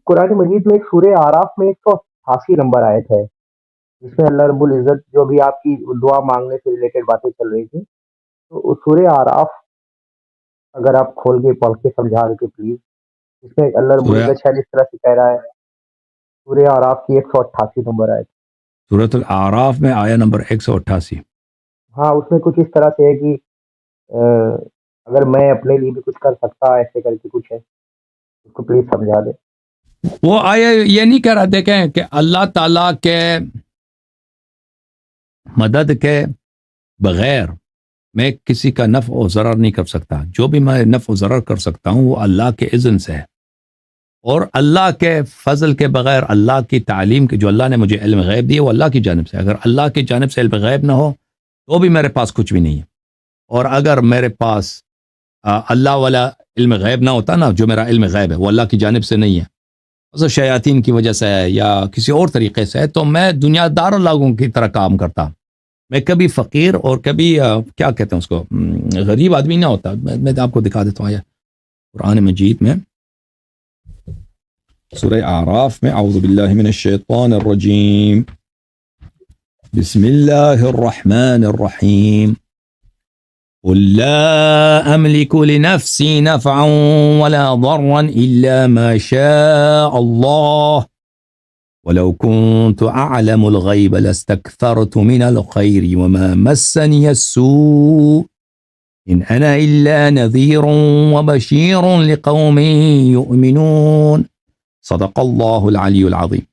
قرآن مجید میں ایک سورہ آراف میں 188 نمبر آیت ہے جس میں اللہ رب العزت جو بھی آپ کی دعا مانگنے سے ریلیٹڈ باتیں چل رہی تھی، تو اس سورہ آراف اگر آپ کھول کے پڑھ کے سمجھا دیں تو پلیز، اس میں اللہ رب سورہ العزت شاید اس طرح سے کہہ رہا ہے، سورہ آراف کی 188 نمبر آیت. سورۃ الاعراف میں آیا نمبر 188. ہاں اس میں کچھ اس طرح سے ہے کہ اگر میں اپنے لیے بھی کچھ کر سکتا ایسے کر کے کچھ ہے، اس کو پلیز سمجھا دیں. وہ آیا یہ نہیں کہہ رہا، دیکھیں کہ اللہ تعالیٰ کے مدد کے بغیر میں کسی کا نفع و ضرر نہیں کر سکتا. جو بھی میں نفع و ضرر کر سکتا ہوں وہ اللہ کے اذن سے ہے، اور اللہ کے فضل کے بغیر، اللہ کی تعلیم کے جو اللہ نے مجھے علم غیب دی ہے وہ اللہ کی جانب سے. اگر اللہ کی جانب سے علم غیب نہ ہو تو بھی میرے پاس کچھ بھی نہیں ہے. اور اگر میرے پاس اللہ والا علم غیب نہ ہوتا نا، جو میرا علم غیب ہے وہ اللہ کی جانب سے نہیں ہے، اسے شیاطین کی وجہ سے ہے یا کسی اور طریقے سے ہے، تو میں دنیا دار لوگوں کی طرح کام کرتا. میں کبھی فقیر اور کبھی کیا کہتے ہیں اس کو، غریب آدمی نہ ہوتا. میں آپ کو دکھا دیتا ہوں آیا قرآن مجید میں سورہ اعراف میں. اعوذ باللہ من الشیطان الرجیم، بسم اللہ الرحمن الرحیم. قل لا أملك لنفسي نفعا ولا ضرا إلا ما شاء الله ولو كنت أعلم الغيب لاستكثرت من الخير وما مسني السوء إن أنا إلا نذير وبشير لقوم يؤمنون. صدق اللہ العلی العظیم.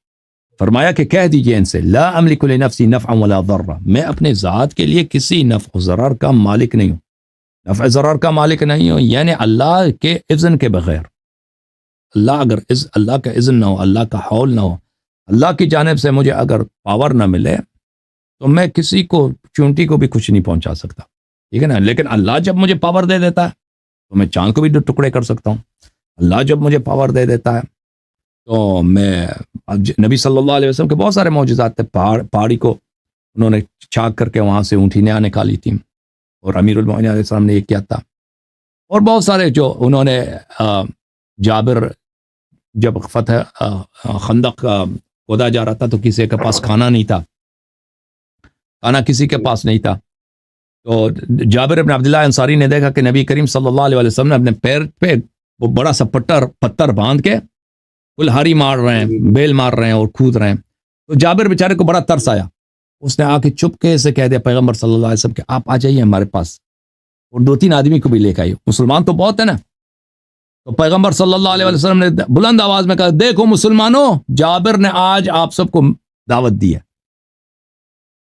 فرمایا کہ کہہ دیجئے ان سے، لا املک لنفسی نفعا ولا ضرا، میں اپنے ذات کے لیے کسی نفع و ضرر کا مالک نہیں ہوں. نفع ضرر کا مالک نہیں ہوں یعنی اللہ کے اذن کے بغیر. اللہ کا اذن نہ ہو، اللہ کا حول نہ ہو، اللہ کی جانب سے مجھے اگر پاور نہ ملے تو میں کسی کو چونٹی کو بھی کچھ نہیں پہنچا سکتا. ٹھیک ہے نا. لیکن اللہ جب مجھے پاور دے دیتا ہے تو میں چاند کو بھی دو ٹکڑے کر سکتا ہوں. اللہ جب مجھے پاور دے دیتا ہے تو میں، نبی صلی اللہ علیہ وسلم کے بہت سارے معجزات تھے. پہاڑی کو انہوں نے چھانک کر کے وہاں سے اونٹیاں نکالی تھیں، اور امیر المؤمنین علیہ السلام نے یہ کیا تھا. اور بہت سارے جو انہوں نے جابر جب فتح خندق کھودا جا رہا تھا تو کسی کے پاس کھانا نہیں تھا، کھانا کسی کے پاس نہیں تھا، تو جابر ابن عبداللہ انصاری نے دیکھا کہ نبی کریم صلی اللہ علیہ وسلم نے اپنے پیر پہ وہ بڑا سا پتھر باندھ کے کلہاری مار رہے ہیں، بیل مار رہے ہیں اور کود رہے ہیں. تو جابر بیچارے کو بڑا ترس آیا. اس نے آ کے چپکے سے کہہ دیا پیغمبر صلی اللہ علیہ وسلم کہ آپ آ جائیے ہمارے پاس، اور 2-3 آدمی کو بھی لے کے آئیے. مسلمان تو بہت ہے نا. تو پیغمبر صلی اللہ علیہ وسلم نے بلند آواز میں کہا، دیکھو مسلمانوں، جابر نے آج آپ سب کو دعوت دی ہے.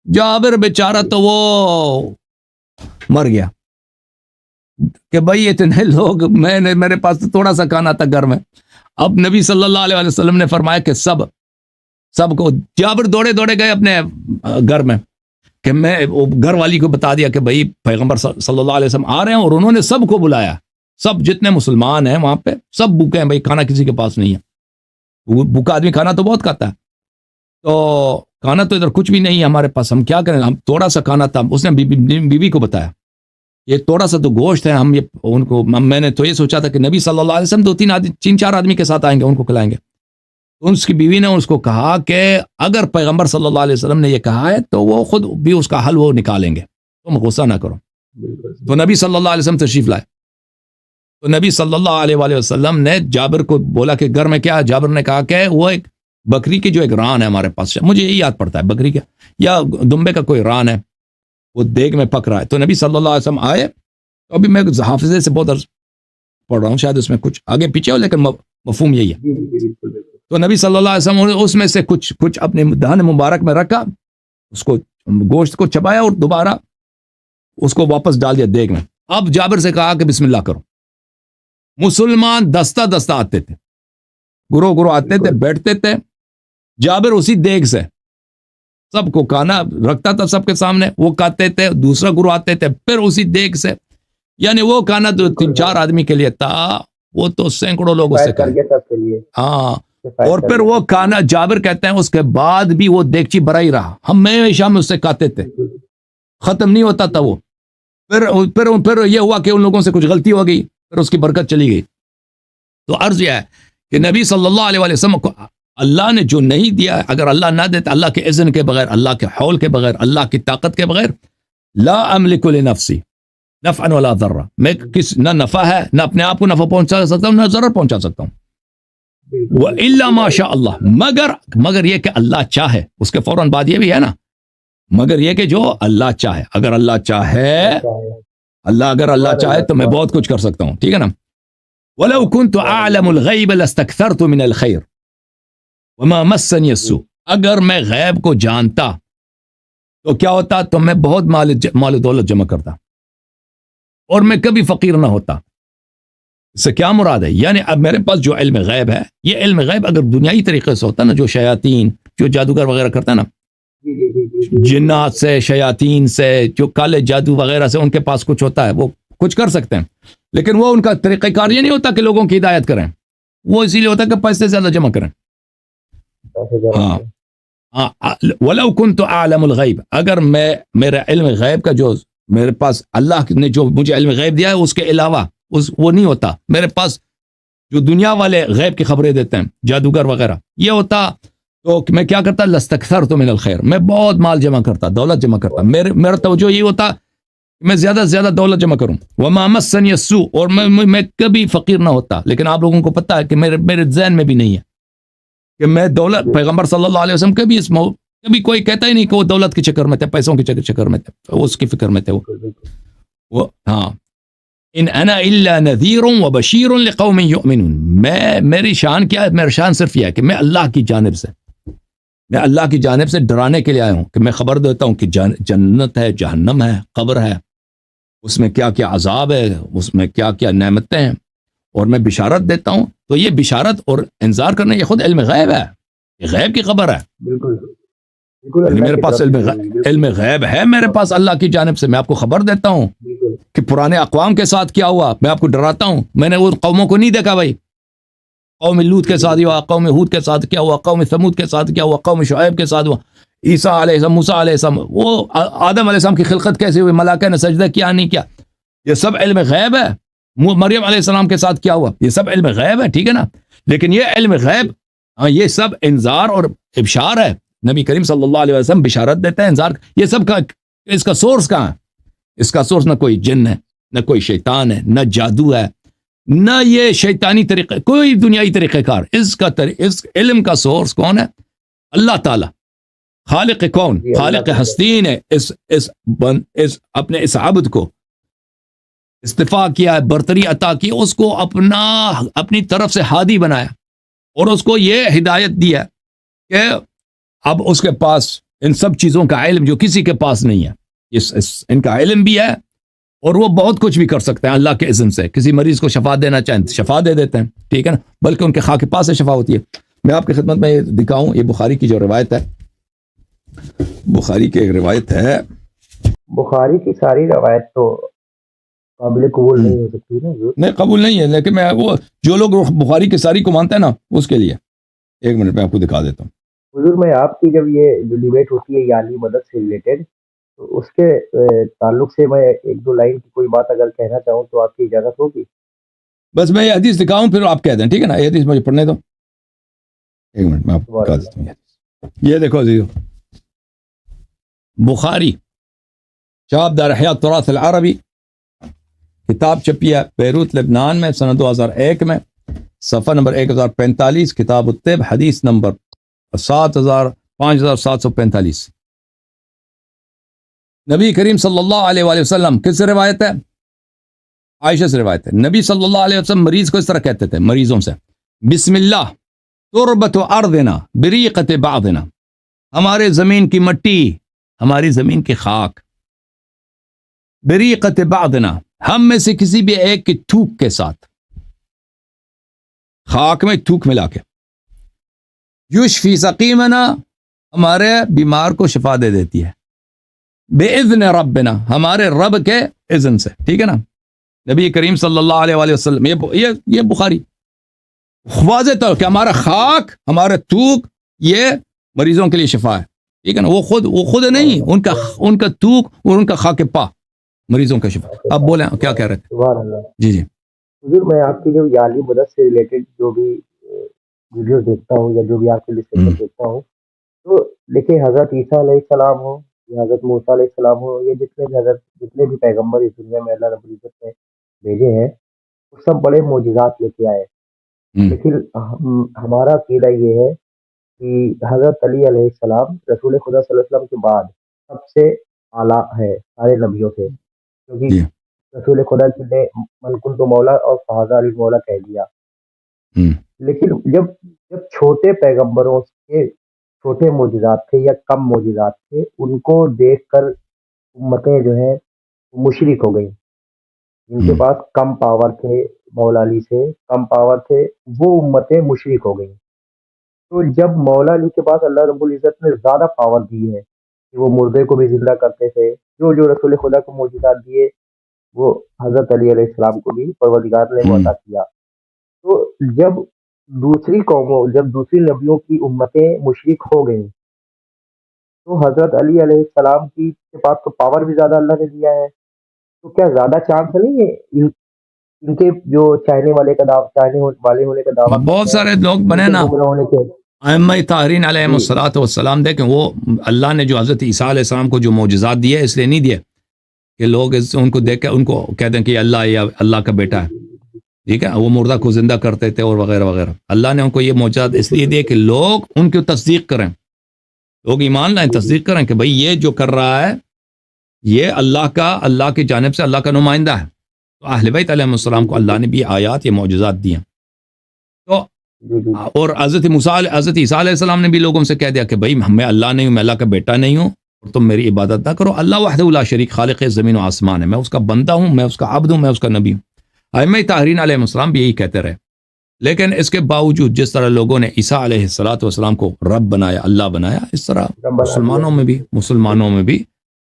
جابر بیچارہ تو وہ مر گیا کہ بھائی اتنے لوگ، میرے پاس تو تھوڑا سا کھانا تھا گھر میں. اب نبی صلی اللہ علیہ وسلم نے فرمایا کہ سب کو، جابر دوڑے گئے اپنے گھر میں، کہ میں گھر والی کو بتا دیا کہ بھائی پیغمبر صلی اللہ علیہ وسلم آ رہے ہیں، اور انہوں نے سب کو بلایا. سب جتنے مسلمان ہیں وہاں پہ سب بھوکے ہیں بھائی، کھانا کسی کے پاس نہیں ہے. بھوکا آدمی کھانا تو بہت کھاتا ہے، تو کھانا تو ادھر کچھ بھی نہیں ہے ہمارے پاس، ہم کیا کریں. ہم تھوڑا سا کھانا تھا. اس نے بیوی کو بتایا یہ تھوڑا سا تو گوشت ہے، ہم یہ ان کو، میں نے تو یہ سوچا تھا کہ نبی صلی اللہ علیہ وسلم 2-3 آدمی کے ساتھ آئیں گے، ان کو کھلائیں گے. تو اس کی بیوی نے اس کو کہا کہ اگر پیغمبر صلی اللہ علیہ وسلم نے یہ کہا ہے تو وہ خود بھی اس کا حل وہ نکالیں گے، تم غصہ نہ کرو. تو نبی صلی اللہ علیہ وسلم تشریف لائے. تو نبی صلی اللہ علیہ وسلم نے جابر کو بولا کہ گھر میں کیا. جابر نے کہا کہ وہ ایک بکری کی جو ایک ران ہے ہمارے پاس، مجھے یہی یاد پڑتا ہے بکری کا یا دمبے کا کوئی ران ہے، وہ دیگ میں پک رہا ہے. تو نبی صلی اللہ علیہ وسلم آئے. تو ابھی میں حافظے سے بہت پڑھ رہا ہوں، شاید اس میں کچھ آگے پیچھے ہو لیکن مفہوم یہی ہے. تو نبی صلی اللہ علیہ وسلم نے اس میں سے کچھ اپنے دہن مبارک میں رکھا، اس کو گوشت کو چبایا اور دوبارہ اس کو واپس ڈال دیا دیگ میں. اب جابر سے کہا کہ بسم اللہ کرو. مسلمان دستہ آتے تھے، گروہ آتے تھے، بیٹھتے تھے. جابر اسی دیگ سے سب کو کھانا رکھتا تھا سب کے سامنے، وہ کھاتے تھے. دوسرا گروہ آتے تھے، پھر اسی دیگ سے، یعنی وہ کھانا تو 3-4 آدمی کے لیے تھا، وہ تو سینکڑوں لوگ اس سے کھائے. ہاں. اور پھر وہ کھانا جابر کہتے ہیں اس کے بعد بھی وہ دیگچی بھرا ہی رہا، ہم ہمیشہ میں اس سے کھاتے تھے، ختم نہیں ہوتا تھا وہ. پھر یہ ہوا کہ ان لوگوں سے کچھ غلطی ہو گئی، پھر اس کی برکت چلی گئی. تو عرض یہ ہے کہ نبی صلی اللہ علیہ وسلم کو اللہ نے جو نہیں دیا، اگر اللہ نہ دیتا، اللہ کے اذن کے بغیر، اللہ کے حول کے بغیر، اللہ کی طاقت کے بغیر، لا املک لنفسی نفعا ولا ضرا، میں نہ نفع ہے، نہ اپنے آپ کو نفع پہنچا سکتا ہوں، نہ ضرر پہنچا سکتا ہوں. وَإِلَّا مَا شَاءَ اللَّهُ، مگر یہ کہ اللہ چاہے. اس کے فوراً بعد یہ بھی ہے نا، مگر یہ کہ جو اللہ چاہے. اگر اللہ چاہے، اگر اللہ چاہے تو میں بہت کچھ کر سکتا ہوں. ٹھیک ہے نا. وَلَوْ كُنْتُ أَعْلَمُ الْغَيْبَ لَاسْتَكْثَرْتُ مِنَ الْخَيْرِ وَمَا مَسَّنِيَ السُّوءُ، اگر میں غیب کو جانتا تو کیا ہوتا، تو میں بہت مال و دولت جمع کرتا اور میں کبھی فقیر نہ ہوتا. اس سے کیا مراد ہے؟ یعنی اب میرے پاس جو علم غیب ہے، یہ علم غیب اگر دنیائی طریقے سے ہوتا نا، جو شیاطین، جو جادوگر وغیرہ کرتا نا، جنات سے، شیاطین سے، جو کالے جادو وغیرہ سے ان کے پاس کچھ ہوتا ہے، وہ کچھ کر سکتے ہیں، لیکن وہ ان کا طریقہ کار یہ نہیں ہوتا کہ لوگوں کی ہدایت کریں. وہ اسی لیے ہوتا ہے کہ پیسے زیادہ جمع کریں. ہاں، وَلَوْ كُنْتُ أَعْلَمُ الْغَيْبَ، اگر میں میرا علم غیب کا جو میرے پاس اللہ نے جو مجھے علم غیب دیا ہے اس کے علاوہ وہ نہیں ہوتا میرے پاس، جو دنیا والے غیب کی خبریں دیتے ہیں، جادوگر وغیرہ، یہ ہوتا تو میں کیا کرتا، لَاسْتَكْثَرْتُ مِنَ الْخَيْرِ، میں بہت مال جمع کرتا، دولت جمع کرتا. میرا توجہ یہ ہوتا کہ میں زیادہ سے زیادہ دولت جمع کروں. وَمَا مَسَّنِيَ السُّوءُ، اور میں کبھی فقیر نہ ہوتا. لیکن آپ لوگوں کو پتہ ہے کہ میرے ذہن میں بھی نہیں ہے کہ میں دولت، پیغمبر صلی اللہ علیہ وسلم کبھی کوئی کہتا ہی نہیں کہ وہ دولت کے چکر میں تھے، پیسوں کے چکر میں تھے، وہ اس کی فکر میں تھے. وہ ہاں، ان انا الا نذیر وبشیر لقوم یؤمنون، میری شان کیا ہے؟ میری شان صرف یہ ہے کہ میں اللہ کی جانب سے ڈرانے کے لیے آیا ہوں، کہ میں خبر دیتا ہوں کہ جنت ہے، جہنم ہے، قبر ہے، اس میں کیا کیا عذاب ہے، اس میں کیا کیا نعمتیں ہیں، اور میں بشارت دیتا ہوں. تو یہ بشارت اور انذار کرنا یہ خود علم غیب ہے، یہ غیب کی خبر ہے. بالکل میرے پاس علم غیب ہے، میرے پاس اللہ کی جانب سے. میں آپ کو خبر دیتا ہوں کہ پرانے اقوام کے ساتھ کیا ہوا، میں آپ کو ڈراتا ہوں. میں نے وہ قوموں کو نہیں دیکھا بھائی، قوم لوط کے ساتھ ہوا، قوم ہود کے ساتھ کیا ہوا، قوم ثمود کے ساتھ کیا ہوا، قوم شعیب کے ساتھ ہوا، عیسیٰ علیہ السلام، موسیٰ علیہ السلام، وہ آدم علیہ السلام کی خلقت کیسے ہوئی، ملائکہ نے سجدہ کیا نہیں کیا، یہ سب علم غیب ہے. مریم علیہ السلام کے ساتھ کیا ہوا، یہ سب علم غیب ہے. ٹھیک ہے نا. لیکن یہ علم غیب، یہ سب انذار اور ابشار ہے. نبی کریم صلی اللہ علیہ وسلم بشارت دیتے ہیں، انذار. یہ سب کا اس کا سورس کہاں ہے؟ اس کا سورس نہ کوئی جن ہے، نہ کوئی شیطان ہے، نہ جادو ہے، نہ یہ شیطانی طریقے، کوئی دنیائی طریقہ کار. اس علم کا سورس کون ہے؟ اللہ تعالی، خالق کون، خالق ہستین ہے. اپنے اس عبد کو استفاء کیا ہے، برتری عطا کی، اس کو اپنی طرف سے ہادی بنایا، اور اس کو یہ ہدایت دیا کہ اب اس کے پاس ان سب چیزوں کا علم جو کسی کے پاس نہیں ہے، ان کا علم بھی ہے، اور وہ بہت کچھ بھی کر سکتے ہیں اللہ کے اذن سے. کسی مریض کو شفا دینا چاہیں شفا دے دیتے ہیں. ٹھیک ہے نا. بلکہ ان کے خاک پاس سے شفا ہوتی ہے. میں آپ کی خدمت میں یہ دکھاؤں، یہ بخاری کی جو روایت ہے، بخاری کی ایک روایت ہے. بخاری کی ساری روایت تو قابل قبول نہیں ہو سکتی نا. نہیں قبول نہیں ہے، لیکن میں وہ جو لوگ بخاری کی ساری کو مانتے ہیں نا، اس کے لیے ایک منٹ میں آپ کو دکھا دیتا ہوں. حضور، میں آپ کی جب یہ جو ڈیبیٹ ہوتی ہے یعنی مدد سے ریلیٹڈ، تو اس کے تعلق سے میں ایک دو لائن کی کوئی بات اگر کہنا چاہوں تو آپ کی اجازت ہوگی؟ بس میں یہ حدیث دکھاؤں پھر آپ کہہ دیں. ٹھیک ہے نا. یہ حدیث مجھے پڑھنے دو، ایک منٹ میں آپ کو دکھا دیتا ہوں. یہ دیکھو عزیزو، بخاری شعب دار حیات تراث العربی، کتاب چھپی ہے بیروت لبنان میں سنہ 2001 میں، صفحہ نمبر 1045، کتاب الطب، حدیث نمبر 5745. نبی کریم صلی اللہ علیہ وآلہ وسلم کس سے روایت ہے؟ عائشہ سے روایت ہے. نبی صلی اللہ علیہ وسلم مریض کو اس طرح کہتے تھے، مریضوں سے، بسم اللہ تربت ارضنا بریقت بعضنا، ہمارے زمین کی مٹی، ہماری زمین کی خاک، بریقت بعضنا، ہم میں سے کسی بھی ایک کی تھوک کے ساتھ، خاک میں تھوک ملا کے، یشفی سقیمنا، ہمارے بیمار کو شفا دے دیتی ہے، بِإِذْنِ رَبِّنَا، ہمارے رب کے اذن سے. ٹھیک ہے نا. نبی کریم صلی اللہ علیہ وآلہ وسلم، یہ بخاری واضح طور کہ ہمارا خاک، ہمارا تھوک یہ مریضوں کے لیے شفا ہے. ٹھیک ہے نا. وہ خود نہیں، ان کا تھوک اور ان کا خاک پا مریضوں کا شفا. اب بولیں کیا کہہ رہے تھے؟ سبحان اللہ. جی حضور، میں آپ کی جو یعنی مدد سے ریلیٹڈ جو بھی ویڈیوز دیکھتا ہوں یا جو بھی آپ کے ڈسکشن ہم، دیکھتا ہوں، تو دیکھیے حضرت عیسیٰ علیہ السلام ہو یا حضرت موسیٰ علیہ السلام ہو، یہ جتنے بھی پیغمبر اس دنیا میں اللہ رب العزت نے بھیجے ہیں، وہ سب بڑے معجزات لے کے آئے، ہم، لیکن ہمارا عقیدہ یہ ہے کہ حضرت علی علیہ السلام رسول خدا صلی اللہ علیہ وسلم کے بعد سب سے اعلیٰ ہے سارے نبیوں سے، جی، کیونکہ رسول خدا کی نے من کنت مولا اور فہذا علی مولا کہہ دیا۔ ہم، لیکن جب چھوٹے پیغمبروں کے چھوٹے معجزات تھے یا کم معجزات تھے، ان کو دیکھ کر امتیں جو ہیں مشرک ہو گئیں، جن کے ہم، پاس کم پاور تھے، مولا علی سے کم پاور تھے، وہ امتیں مشرک ہو گئیں۔ تو جب مولا علی کے پاس اللہ رب العزت نے زیادہ پاور دی ہے کہ وہ مردے کو بھی زندہ کرتے تھے، جو رسول خدا کو معجزات دیے وہ حضرت علی علیہ السلام کو بھی پروردگار نے وہ ہم، عطا کیا۔ تو جب دوسری نبیوں کی امتیں مشرک ہو گئیں، تو حضرت علی علیہ السلام کے پاس تو پاور بھی زیادہ اللہ نے دیا ہے، تو کیا زیادہ چانس نہیں ہے ان کے جو چاہنے والے ہونے کا دعویٰ بہت کرتے ہیں، سارے لوگ ان بنے کے نا گمراہ ہونے کے؟ ائمہ طاہرین علیہم جی الصلوۃ والسلام، دیکھیں وہ اللہ نے جو حضرت عیسیٰ علیہ السلام کو جو معجزات دیے اس لیے نہیں دیے کہ لوگ ان کو دیکھ کے ان کو کہہ دیں کہ یہ اللہ یا اللہ کا بیٹا ہے، ٹھیک ہے، وہ مردہ کو زندہ کرتے تھے اور وغیرہ وغیرہ۔ اللہ نے ان کو یہ معجزات اس لیے دیے کہ لوگ ان کی تصدیق کریں، لوگ ایمان لائیں، تصدیق کریں کہ بھئی یہ جو کر رہا ہے یہ اللہ کی جانب سے اللہ کا نمائندہ ہے۔ تو اہل بیت علیہ السلام کو اللہ نے بھی آیات یہ معجزات دی ہیں۔ تو جی جی اور حضرت عیسیٰ علیہ السلام نے بھی لوگوں سے کہہ دیا کہ بھئی میں اللہ نہیں ہوں، میں اللہ کا بیٹا نہیں ہوں اور تم میری عبادت نہ کرو، اللہ وحدہ لا شریک خالق زمین و آسمان ہے، میں اس کا بندہ ہوں، میں اس کا عبد ہوں، میں اس کا نبی ہوں۔ ائمہ طاہرین علیہ السلام بھی یہی کہتے رہے، لیکن اس کے باوجود جس طرح لوگوں نے عیسیٰ علیہ السلام کو رب بنایا، اللہ بنایا، اس طرح رب بنا دیا۔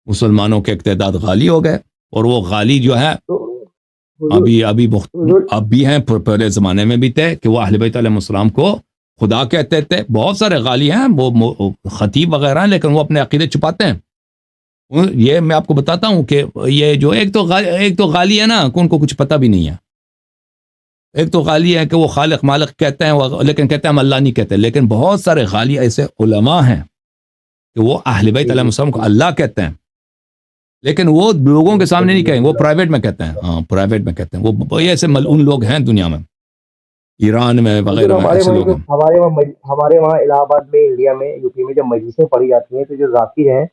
مسلمانوں کے اقتداد غالی ہو گئے، اور وہ غالی جو ہے تو حضور حضور اب بھی ہیں، پہلے زمانے میں بھی تھے کہ وہ اہل بیت علیہ السلام کو خدا کہتے تھے۔ بہت سارے غالی ہیں، وہ خطیب وغیرہ ہیں، لیکن وہ اپنے عقیدے چھپاتے ہیں۔ یہ میں آپ کو بتاتا ہوں کہ یہ جو ایک تو غالی ہے نا کہ ان کو کچھ پتہ بھی نہیں ہے، ایک تو غالی ہے کہ وہ خالق مالک کہتے ہیں لیکن کہتے ہیں ہم اللہ نہیں کہتے، لیکن بہت سارے غالی ایسے علماء ہیں کہ وہ اہل بیت علیہ السلام کو اللہ کہتے ہیں، لیکن وہ لوگوں کے سامنے نہیں کہیں، وہ پرائیویٹ میں کہتے ہیں، ہاں پرائیویٹ میں کہتے ہیں۔ وہ ایسے ملعون لوگ ہیں دنیا میں، ایران میں وغیرہ میں ایسے لوگ ہیں۔ ہمارے وہاں الہ آباد میں، انڈیا میں، یو پی میں جب مجلسیں پڑھی جاتی ہیں تو جو ذاکر ہیں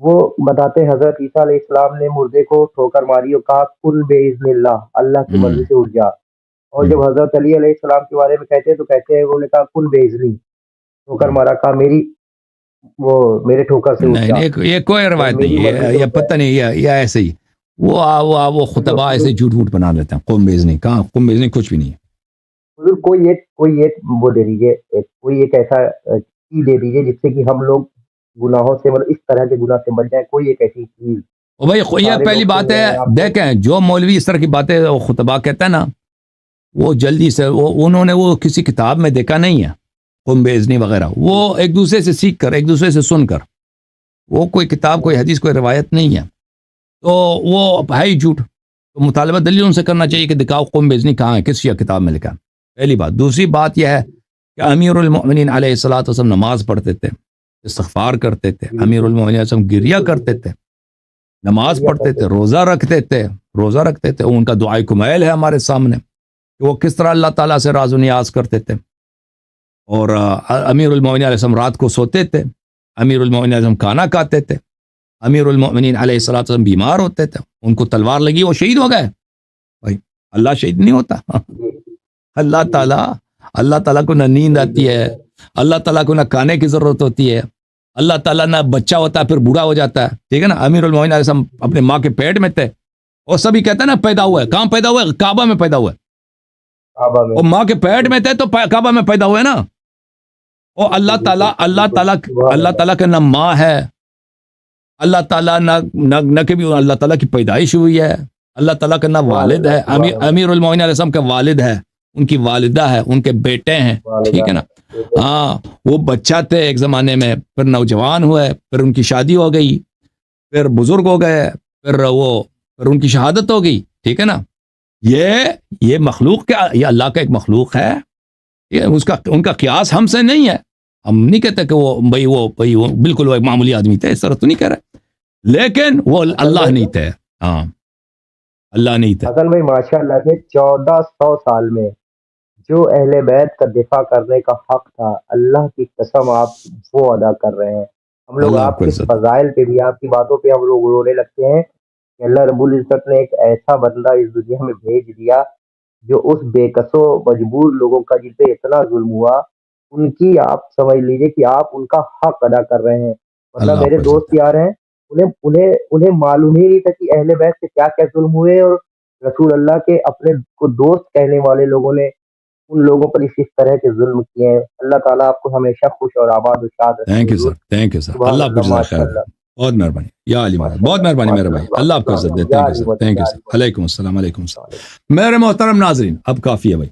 وہ بتاتے ہیں حضرت عیسیٰ علیہ السلام نے مردے کو ٹھوکر ماری اور کہا کن بِإِذْنِ اللہ، اللہ کی ہم، مرضی سے اٹھ جا۔ اور ہم، جب حضرت علی علیہ السلام کے بارے میں کہتے ہیں تو کہتے ہیں انہوں نے کہا کن بِإِذْنِ، ٹھوکر ہم۔ مارا، کہا میرے ٹھوکر سے اٹھ نہیں جا، نہیں، یہ کوئی روایت میری نہیں مرضی ہے، سے یہ اٹھ پتہ جائے۔ نہیں، یہ ایسے ہی وہ خطبہ ایسے جھوٹ موٹ بنا لیتے ہیں۔ قوم بیزنی کہاں، قوم بیزنی کچھ بھی نہیں ہے۔ حضور کوئی ایک وہ دے دیجیے، کوئی ایک ایسا چیز دے دیجیے جس سے کہ ہم لوگ گناہوں سے، مطلب اس طرح کے گناہ سے بچ جائیں، کوئی ایک ایسی چیز اور بھائی جو یہ سارے پہلی لوگ سن بات رہے ہے، ہیں آپ کو۔ دیکھیں جو مولوی اس طرح کی باتیں وہ خطبہ کہتا ہے نا، وہ جلدی سے انہوں نے وہ کسی کتاب میں دیکھا نہیں ہے، قوم بیزنی وغیرہ، وہ ایک دوسرے سے سیکھ کر، ایک دوسرے سے سن کر، وہ کوئی کتاب، کوئی حدیث، کوئی روایت نہیں ہے، تو وہ ہے ہی جھوٹ۔ تو مطالبہ دلیل ان سے کرنا چاہیے کہ دکھاؤ قوم بیزنی کہاں ہے، کس کتاب میں لکھا ہے، پہلی بات۔ دوسری بات یہ ہے کہ امیر المؤمنین علیہ الصلوۃ والسلام نماز پڑھتے تھے، استغفار کرتے تھے، امیر المؤمنین علیہ السلام گریہ کرتے تھے، نماز پڑھتے تھے، روزہ رکھتے تھے، ان کا دعائے کمیل ہے ہمارے سامنے کہ وہ کس طرح اللہ تعالیٰ سے راز و نیاز کرتے تھے۔ اور امیر المؤمنین علیہ السلام رات کو سوتے تھے، امیر المؤمنین علیہ السلام کھانا کھاتے تھے، امیر المؤمنین علیہ الصلوۃ والسلام بیمار ہوتے تھے، ان کو تلوار لگی وہ شہید ہو گئے۔ بھائی اللہ شہید نہیں ہوتا، اللہ تعالیٰ کو نہ نیند آتی ہے، اللہ تعالیٰ کو نہ کھانے کی ضرورت ہوتی ہے، اللہ تعالیٰ نہ بچہ ہوتا ہے پھر بوڑھا ہو جاتا ہے، ٹھیک ہے نا۔ امیر المؤمنین علیہ السلام اپنے ماں کے پیٹ میں تھے، اور سبھی کہتے ہیں نا پیدا ہوئے، کہاں پیدا ہوئے؟ کعبہ میں پیدا ہوئے، کعبہ میں۔ اور ماں کے پیٹ میں تھے تو کعبہ میں پیدا ہوئے نا۔ اور اللہ تعالیٰ کا نہ ماں ہے، اللہ تعالیٰ نہ کبھی اللہ تعالیٰ کی پیدائش ہوئی ہے، اللہ تعالیٰ کا نہ والد ہے۔ امیر المؤمنین علیہ السلام کا والد ہے، ان کی والدہ ہے، ان کے بیٹے ہیں، ٹھیک ہے نا۔ ہاں وہ بچہ تھے ایک زمانے میں، پھر نوجوان ہوئے، پھر ان کی شادی ہو گئی، پھر بزرگ ہو گئے، پھر ان کی شہادت ہو گئی، ٹھیک ہے نا۔ یہ مخلوق کیا، یہ اللہ کا ایک مخلوق ہے اس کا ان کا قیاس ہم سے نہیں ہے. ہم نہیں کہتے کہ وہ بالکل وہ ایک معمولی آدمی تھے, اس طرح تو نہیں کہہ رہے, لیکن وہ اللہ نہیں تھے. ہاں اللہ نہیں تھے. حسن بھائی ماشاء اللہ سے 1400 سال میں جو اہل بیت کا دفاع کرنے کا حق تھا, اللہ کی قسم آپ وہ ادا کر رہے ہیں. ہم لوگ اللہ آپ کو کے عزت. فضائل پہ بھی, آپ کی باتوں پہ ہم لوگ رونے لگتے ہیں کہ اللہ رب العزت نے ایک ایسا بندہ اس دنیا میں بھیج دیا جو اس بے کسو مجبور لوگوں کا جن پہ اتنا ظلم ہوا, ان کی آپ سمجھ لیجئے کہ آپ ان کا حق ادا کر رہے ہیں. مطلب اللہ میرے کو عزت دوست ہے. یار ہیں, انہیں معلوم ہی نہیں تھا کہ اہل بیت سے کیا کیا ظلم ہوئے, اور رسول اللہ کے اپنے کو دوست کہنے والے لوگوں نے ان لوگوں پر اس طرح کے ظلم کیے ہیں. اللہ تعالیٰ آپ کو ہمیشہ خوش اور آباد و شاد رکھے. تھینک یو حضور سر, تھینک یو سر. سبحان اللہ آپ کو اللہ, جزائے ماشاء خیر. اللہ, بہت مہربانی یا علی مولا, ماشاء بہت اللہ, مہربانی میرے ماشاء بھائی. اللہ, اللہ آپ کو عزت دے. یا تھینک یو علی سر, مولا, تھینک یو یا سر. علی مولا. علیکم السلام, علیکم السلام. میرے محترم ناظرین, اب کافی ہے بھائی.